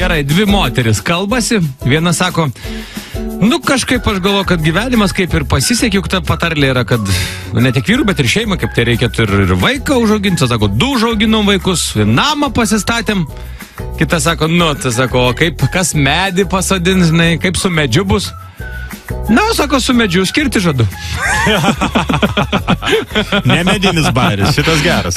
Gerai, dvi moteris kalbasi. Viena sako, nu kažkaip aš galvoju, kad gyvenimas kaip ir pasisekė, juk ta patarlė yra, kad ne tik vyrų, bet ir šeima, kaip tai reikėtų ir vaiką užauginti. Sako, 2 užauginom vaikus, namą pasistatėm. Kita sako, nu, tai sako, o kaip, kas medį pasodins, žinai, kaip su medžiu bus? Na, sako, su medžiu skirti žadu. Ne medinis baris, šitas geras.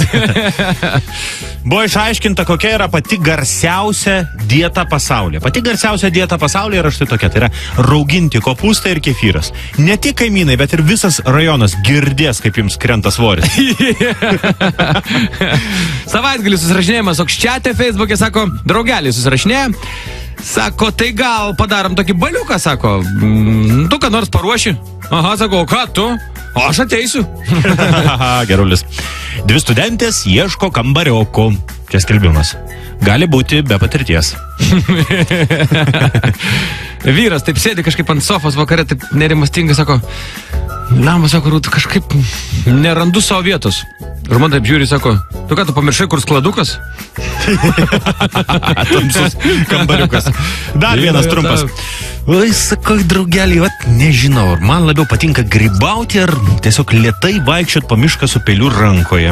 Buvo išaiškinta, kokia yra pati garsiausia dieta pasaulyje. Pati garsiausia dieta pasaulyje yra štai tokia. Tai yra rauginti kopūstai ir kefyras. Ne tik kaimynai, bet ir visas rajonas girdės, kaip jums krenta svoris. Savaitgalį susirašinėjimas Okščiate Facebook'e, sako, draugelį susirašinėja. Sako, tai gal padarom tokį baliuką, sako, tu ką nors paruoši? Aha, sako, o ką tu? O aš ateisiu. Gerulis. 2 studentės ieško kambarioko. Čia skelbimas. Gali būti be patirties. Vyras taip sėdi kažkaip ant sofos vakare, taip nerimastingai, sako, Lama, sako, Rūta, kažkaip nerandu savo vietos. Žmona taip žiūri, sako, tu ką, tu pamiršai, kur skladukas? Tamsus kambariukas. Dar vienas trumpas. Oi, sako, draugelį, nežinau, ar man labiau patinka grybauti, ar tiesiog lėtai vaikščiot po mišką su peiliu rankoje.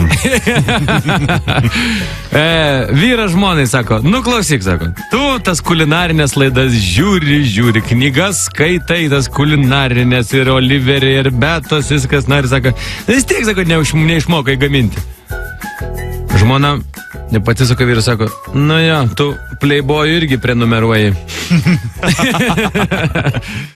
Vyras žmonai sako, nu klausyk, sako, tu tas kulinarinės laidas žiūri, knygas skaitai, tas kulinarinės ir Oliverį, ir Betos, viskas nori, sako, vis tiek, sako, neišmokai gaminti. Žmona, pati sako, vyras sako, nu jo, tu Playboy irgi prenumeruoji.